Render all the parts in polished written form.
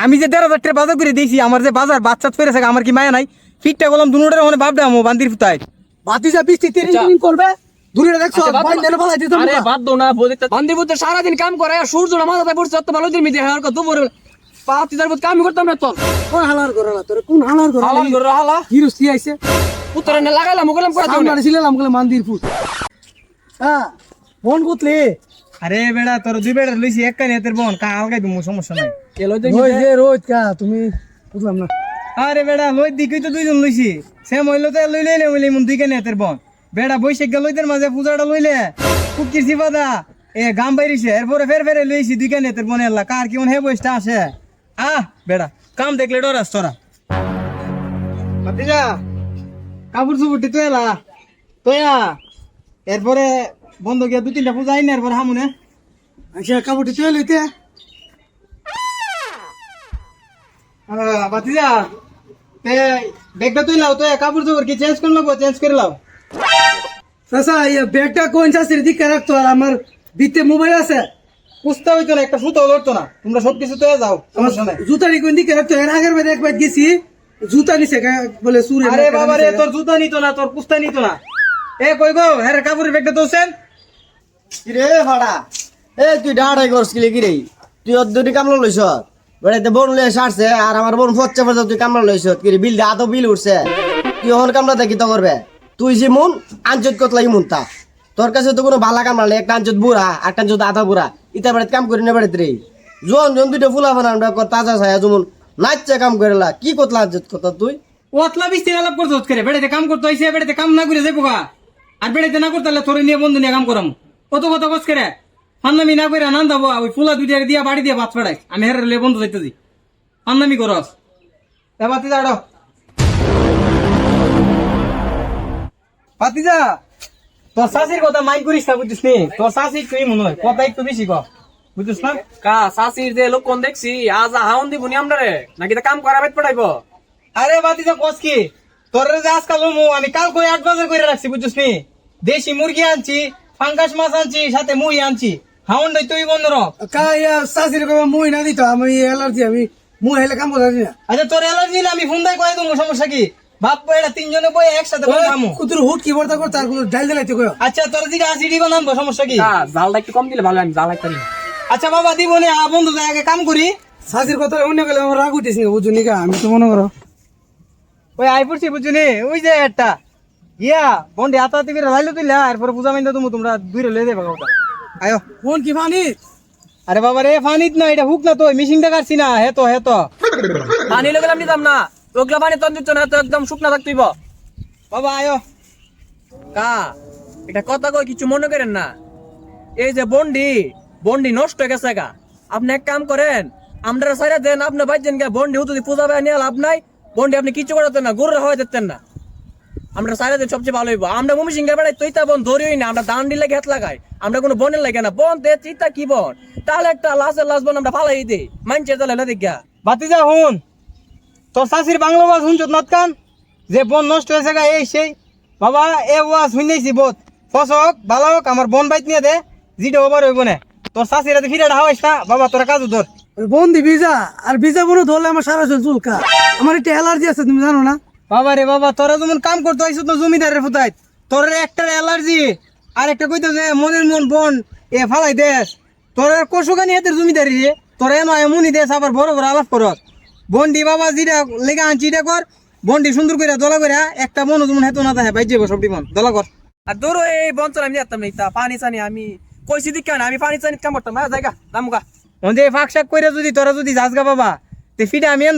আমি যে 1,500 টাকা বাজার করে দিয়েছি আমার যে বাজার বাচ্চা ফেরেছে আমার কি মায়া নাই ফিটটা গেলাম দুনোটার ওখানে বাপ দামো বান্দির ফুতায় বাতিজা বৃষ্টি তিন করবে দূরে দেখছো বাইন দেলে ফলাই দিতাম আরে বাদ দাও না বলিতে বান্দির বুদ্ধ সারাদিন কাম করে আর সূর্যটা মাথায় পড়ছে অত ভালো দিন মিদে আর কত বড় পাতিদার বুদ্ধ কামই করতাম না তো কোন হালার করে না তোরে কোন হালার করে হালাল করে হালা হিরোসি আইছে পুত্রে না লাগাইলাম ওগুলাম করে দাও না আমরা ছিলাম বলে মন্দির ফুট হ্যাঁ ফোন করলে আরে বেড়া তোর দুই বেড়া লইছি এক কানে এতের বোন কা আলগাই দিমু সমস্যা নাই এলো তো রোজ যে রোজ কা তুমি বুঝলাম না আরে বেড়া লই দিকই তো দুইজন লইছি সে মইলো তো লইলে না হইলে মন দুই কানে এতের বোন বেড়া বৈশাখ গেল লইদের মাঝে পূজাটা লইলে খুব কিরছি বাদা এ গাম বাইরিছে এরপরে ফের লইছি দুই কানে এতের বোন এলা কার কি মন হে বইসটা আসে বেড়া কাম দেখলে ডরাস তোরা ভাতিজা কাপড় চুপড়টি তো এলা তোয়া এরপরে বন্ধ গিয়া 2-3টা পূজা আইন এরপর হামুনে আচ্ছা কাপড়টি তুই লইতে ভাতিজা তে ব্যাগটা তুই লাও তো কাপড় চোপড় কি চেঞ্জ করে লাও চেঞ্জ করে লাও চাচা এই ব্যাগটা কোন চাষের দিকে রাখতো আর আমার বিতে মোবাইল আছে পুস্তা হইতো না একটা সুতো লড়তো না তোমরা সবকিছু তো যাও সমস্যা নাই জুতারি কোন দিকে রাখতো এর আগের বার একবার গেছি জুতা নিছে বলে সুরে আরে বাবা রে তোর জুতা নিত না তোর পুস্তা নিত না এ কই গো হ্যাঁ কাপড়ের ব্যাগটা দোছেন কিরে ভাড়া এ তুই ডাড়াই করছিলি কি রে তুই অদ্দুটি কামলা লইছ বেড়াইতে বোন লয়ে সারছে আর আমার বোন ফচ্ছে ফচ্ছে তুই কামলা লইছ কি রে বিল আতো বিল উঠছে তুই ওখান কামলা দেখি তো করবে তুই যে মন আঞ্চত কত লাগি মনটা তোর কাছে তো কোনো ভালা কামলা নেই একটা আঞ্চত বুড়া একটা আঞ্চত আধা বুড়া ইটা বেড়াতে কাম করি না বেড়াতে রে জন দুইটা ফুলা বানা তাজা ছায়া যেমন নাচছে কাম করেলা কি করলা আঞ্চত কথা তুই ওতলা বিস্তি আলাপ করতে করে বেড়াইতে কাম করতে হইছে বেড়াইতে কাম না করে যাইবো গা আর বেড়াইতে না করতে তোরে নিয়ে বন্ধু নিয়ে কাম করাম কত কথা কস করে ফান্নামি না করে আনন্দ দাবো ওই ফুলা দুইটা দিয়া বাড়ি দিয়া ভাত ফেড়াই আমি হেরে লে বন্ধু যাইতেছি ফান্নামি করস ভাতিজা আড়ো ভাতিজা তোর শাশির কথা মাইন্ড করিস না বুঝছিস নি তোর শাশি তুই মনে হয় কথা একটু বেশি কর বুঝছিস না কা সাসির যে লোক কোন দেখছি আজ হাউন দিবনি আমরা রে নাকি তা কাম করা বেট পড়াইবো আরে ভাতিজা কস কি তোর যে আজকাল আমি কাল করে 8 বাজার করে রাখছি বুঝছিস নি দেশি মুরগি আনছি ফাঙ্গাস মাছ আনছি সাথে মুই আনছি হাউন্ডাই তুই বন্ধ রহ কা ইয়া চাষির কবে মুই না দিত আমি অ্যালার্জি আমি মুই হেলে কাম করতে না আচ্ছা তোর অ্যালার্জি হলে আমি ফোন দিয়ে কয়ে দেবো সমস্যা কি বাপ এটা 3 জনে বই একসাথে বানাবো কুতুর হুট কি বর্তা করতে আর ডাল দিলাইতে কই আচ্ছা তোর দিকে আসিডি বানাবো সমস্যা কি কা জালটা একটু কম দিলে ভালো আমি জাল একটা আচ্ছা বাবা দিব নি বন্ধু আগে কাম করি চাষির কথা অন্য গেলে আমার রাগ উঠেছে বুঝুনি কা আমি তো মনে করো ওই আই পড়ছি বুঝুনি ওই যে একটা ইয়া বন্ডে আতাতে করে লাইলো তুইলা এরপর পূজা মাইন্দা তুমি তোমরা দুইরে লয়ে যাবে ওটা আয়ো ফোন কি পানি আরে বাবা রে ফানিত না এটা হুক না তো মিশিংটা কাটছি না হে তো পানি লাগলাম নিতাম না ওগুলা পানি তন দিচ্ছ না তো একদম শুকনা থাকতেইব বাবা আয়ো কা এটা কথা কই কিছু মনে করেন না এই যে বন্ডি নষ্ট হয়ে গেছে গা আপনি এক কাম করেন আমরা সাইরা দেন আপনি বাইজেন গা বন্ডি হুতুদি পূজা বাই নিয়ে লাভ নাই বন্ডি আপনি কিছু করতেন না গরুর হওয়া দিতেন না আমরা সাইরা দেন সবচেয়ে ভালো হইব আমরা মমি সিংহা বেড়াই তুই তা বন ধরিই না আমরা দান্ডি লাগে হাত লাগাই আমরা কোনো বনের লাগে না বন দে চিতা কি বন তাহলে একটা লাশ বন আমরা ফালাই দিই মানছে তাহলে না দেখা ভাতিজা হুন তোর শাশির বাংলা ওয়াজ শুনছত নাত কান যে বন নষ্ট হয়েছে গা এই সেই বাবা এ ওয়াজ শুনেছি বোধ ফসক ভালো হোক আমার বন বাইত নিয়ে দে জিটা ওভার হইব না তোর শাশির ফিরে হাওয়াইস না বাবা তোরা কাজু ধর বন্দি ভিজা আর ভিজা বলে ধরলে আমার সারা শরীর চুলকা আমার একটা অ্যালার্জি আছে তুমি জানো না বাবা রে বাবা তোরা যেমন কাম করতে হইছ তো জমিদারের ফুটাই তোর একটা অ্যালার্জি আর একটা কইতো যে মনের মন বন এ ফালাই দেশ তোর কষুকানি হাতের জমিদারি রে তোর নয় এমনই দেশ আবার বড় বড় আলাপ করস বন্ডি বাবা যেটা লেগা আনছি এটা কর বন্ডি সুন্দর করে দলা করে একটা মন যেমন হেতো না থাকে বাইর যাবো সবটি মন দলা কর আর দূর এই বঞ্চল আমি যেতাম না তা পানি চানি আমি কইছি দিক কেন আমি পানি চানি কাম করতাম না জায়গা দামুকা যে ফাঁক শাক করে যদি তোরা যদি যাস গা বাবা তে ফিটা আমি হেন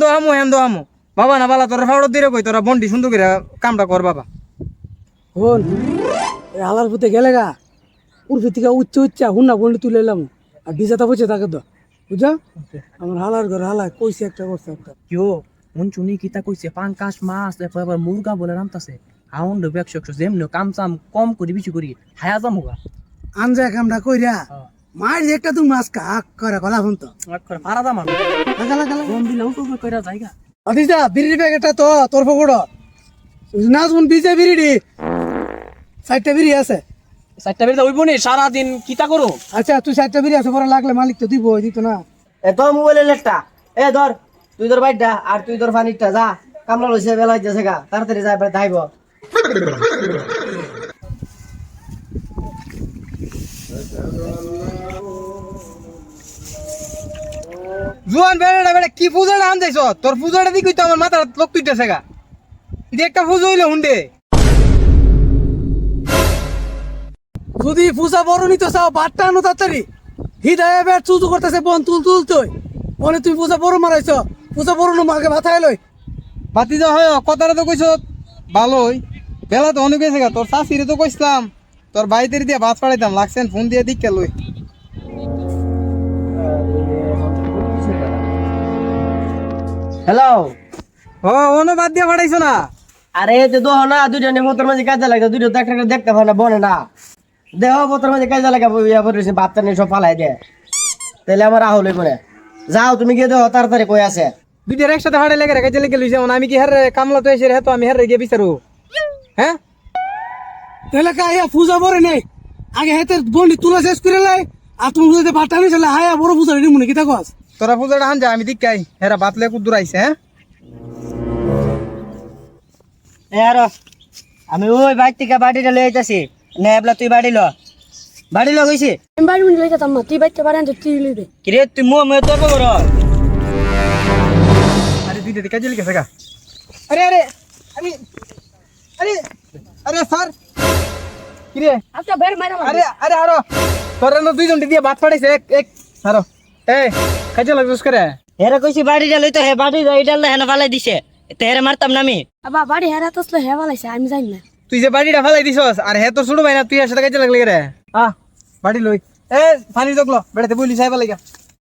দোহামো বাবা না বালা তোরা ফাউড় দিয়ে কই তোরা বন্ডি সুন্দর করে কামটা কর বাবা হন হালার পুতে গেলে গা উর্ফি থেকে উচ্চ হুন্না বন্ডি তুলে এলাম আর ভিজাটা বসে থাকে তো বুঝা আমার হালার ঘর হালা কইছে একটা করছে একটা কিও মন চুনি কিতা কইছে পাঙ্কাশ মাছ এরপর আবার মুরগা বলে নামতাছে হাউন্ড ব্যবসা যেমন কাম চাম কম করি বেশি করি হায়া যামুগা আনজা কামটা কইরা মার একটা তুমি মাছ কাক করে গলা ফোন তো ভাড়া দাম আর লাগা লাগা কম দিলেও তো কইরা জায়গা আদিজা বিড়ি প্যাকেটটা তো তোর পকড় না শুন বিজে বিড়ি 60টা বিড়ি আছে 60টা বের হইব নি সারাদিন কিতা করো আচ্ছা তুই 60টা বিড়ি আছে পরে লাগলে মালিক তো দিব দিত না এত মোবাইলের লেটটা এ ধর তুই তোর বাইরটা আর তুই তোর পানিরটা যা কামলা লইছে বেলা হইতেছে গা তাড়াতাড়ি যা এবার ধাইব জুয়ান বেড়া বেড়া কি পূজাটা আন যাইছ তোর পূজাটা দিকই তো আমার মাথার লোক তুইতেছে গা এটা একটা পুজো হইলো হুন্ডে যদি পূজা বড় নিতে চাও বাটটা আনো তাড়াতাড়ি হৃদয়ে বেট চুচু করতেছে বোন তুল তুই বলে তুই পূজা বড় মারাইছ পূজা বড় নো মাকে মাথায় লই বাতি যা হয় কথাটা তো কইছ ভালোই বেলা তো অনেক গেছে গা তোর শাশিরে তো কইছিলাম তোর বাড়িতে দিয়ে ভাত পাড়াইতাম লাগছেন ফোন দিয়ে দিকে লই হ্যালো ও অন্য বাদ দিয়ে পাঠাইছো না আরে যে দোহ না দুইটা নিয়ে মোতর মাঝে কাজে লাগে দুইটা তো একটা দেখতে পারে না বনে না দেহ মোতর মাঝে কাজে লাগে ইয়া পড়েছে বাচ্চা নিয়ে সব পালাই দে তাহলে আমার আহলে মনে যাও তুমি গিয়ে দেহ তাড়াতাড়ি কই আছে দুইটার একসাথে ভাড়া লেগে রেখে লেগে লইছে আমি কি হারে কামলা তো এসে রে তো আমি হারে গিয়ে বিচারু হ্যাঁ তাহলে কাইয়া পূজা বড় নেই আগে হেতে বন্ডি তুলা শেষ করে লাই আর তুমি যদি বাটটা নিয়ে চলে হায়া বড় পূজা রেডি মনে কি তা কস তোরা পূজাটা হান যা আমি দিকাই হেরা বাতলে কুদ্দুর আইছে হ্যাঁ আর আমি ওই বাইর থেকে বাড়িটা লয়ে যাইতাছি নে এবলা তুই বাড়ি ল কইছি আমি বাড়ি মনে লইতে তাম না তুই বাইতে পারেন তো তুই লইবে কিরে তুই মুয়ে তো বড় আরে দুইটা দিকে কাজে লেগেছে গা আরে আরে আরে আরে আরে স্যার কিরে আচ্ছা বের মারা আরে আরে আরো তোরা না দুইজন দিয়ে ভাত পাঠাইছে এক এক আরো এই কাজে লাগছস করে হেরা কইছি বাড়িটা লইতো হে বাড়ি এইটা হেনা ফালাই দিছে তে হেরে মারতাম না আমি আবা বাড়ি হেরা তো হে ভালাইছে আমি জানি না তুই যে বাড়িটা ফালাই দিছস আর হে তোর ছোট ভাই না তুই এর সাথে কাজে লাগলে রে বাড়ি লই এ পানি দকলো বেড়াতে বলি সাহেব লাগা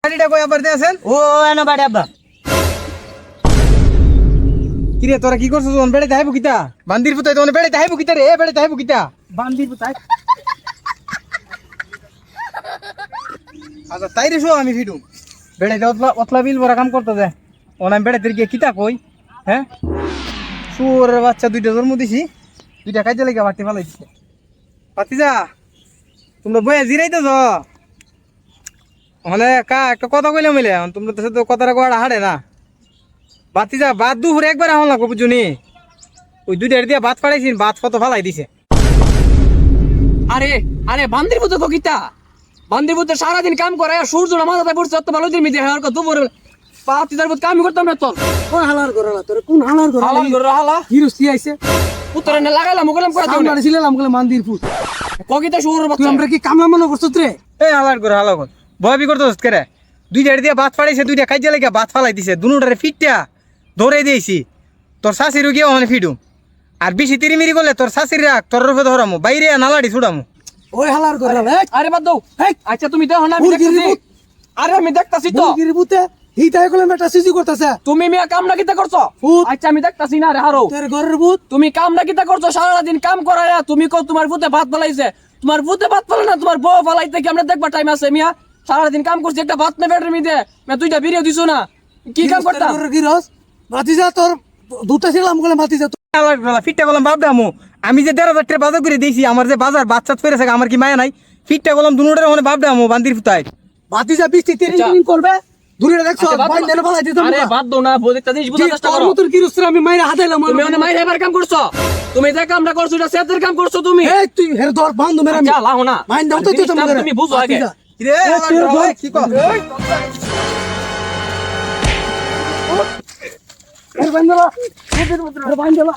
বাড়িটা কই আবার দে আছেন ও এনো বাড়ি আব্বা কিরে তোরা কি করছস ওন বেড়াতে আইবো কিতা বান্দির পুতাই তো ওন বেড়াতে আইবো কিতা রে বেড়াতে আইবো কিতা বান্দির পুতাই আচ্ছা তাই রে শো আমি ফিডু বেড়াতে অতলা বিল বড় কাম করতে দে ওন আমি বেড়াতে গিয়ে কিতা কই হ্যাঁ সুরের বাচ্চা দুইটা জন্ম দিছি দুইটা কাজে লাগা বাড়তে ফালাই দিছে পাতিজা তোমরা বইয়া জিরাইতেছ হলে কা একটা কথা কইলাম মিলে তোমরা তো কথাটা কোয়াটা হাড়ে না বাতিজা ভাত দুপুরে একবার আমার লাগবো বুঝুনি ওই দুইটার দিয়ে ভাত পাড়াইছি ভাত কত ফালাই দিছে আরে আরে বান্দির মতো কিতা বান্দির মতো সারাদিন কাম করে সূর্য মাথায় পড়ছে অত ভালো দিন মিদে হওয়ার কথা দুপুরে পাতিদার মতো কামই করতাম না তোর কোন হালার করলা তোর কোন হালার করলা হালাল করে হালা হিরো সি আইছে উত্তরে না লাগাইলাম মুগলাম করে দিও না আমরা ছিলাম বলে মান্দির ফুট ককিতা শুরুর তুই বাচ্চা আমরা কি কামলা মনে করছিস রে এই হালার করে হালা কর ভয় করতেছ কেরে দুইটার দিয়ে ভাত ফাড়াইছে দুইটা কাজে লেগে ভাত ফালাই দিছে দুটারে ফিটটা ধরে দিয়েছি তোর শাশির গিয়ে ওখানে ফিডুম আর বেশি তিরিমিরি করলে তোর শাশির রাখ তোর রূপে ধরামু বাইরে নালাড়ি ছুড়ামু ওই হালার করলা আরে বাদ দাও এই আচ্ছা তুমি দেখো না আমি মুরগির দেখতাছি ভূত। আরে আমি দেখতাছি তো মুরগির বুতে হিতায় কলে মেটা সিজি করতেছে তুমি মিয়া কাম না কিতা করছো ভূত। আচ্ছা আমি দেখতাছি না রে হারো তোর ঘরের ভূত তুমি কাম না কিতা করছো সারা দিন কাম করায়া তুমি কো তোমার ভূতে ভাত ফলাইছে তোমার ভূতে ভাত ফলে না তোমার বউ ফলাইতে কি আমরা দেখবা টাইম আছে মিয়া সারা দিন কাম করছি একটা ভাত নেবে মিদে মে তুইটা ভিডিও দিছো না কি কাম করতাম গিরস ভাতিজা তোর দুটা ছিলাম বলে ভাতিজা ফিটটা গলাম বাপ দামু আমি যে ১,৫০০ টাকা বাজার করে দিয়েছি আমার যে বাজার বাচ্চা ফেরেছে আমার কি মায়া নাই ফিটটা গলাম দুটার ওখানে বাপ দামু বান্দির ফুতাই ভাতিজা বৃষ্টি তেরিং করবে দূরে দেখছো বাইন দেন ফলাই দিতাম আরে বাদ দাও না বলে একটা জিনিস বুঝার চেষ্টা তোর করো মতর গিরস আমি মাইরা হাতাইলাম তুমি অনেক মাইর হেবার কাম করছো তুমি যে কামটা করছো এটা সেতের কাম করছো তুমি এই তুই হের ধর বান্ধু মেরা আচ্ছা লাও না মাইন দাও তো তুই তুমি বুঝো আগে রে তোর ভয় কি কর হের বান্ধলা হের বান্ধলা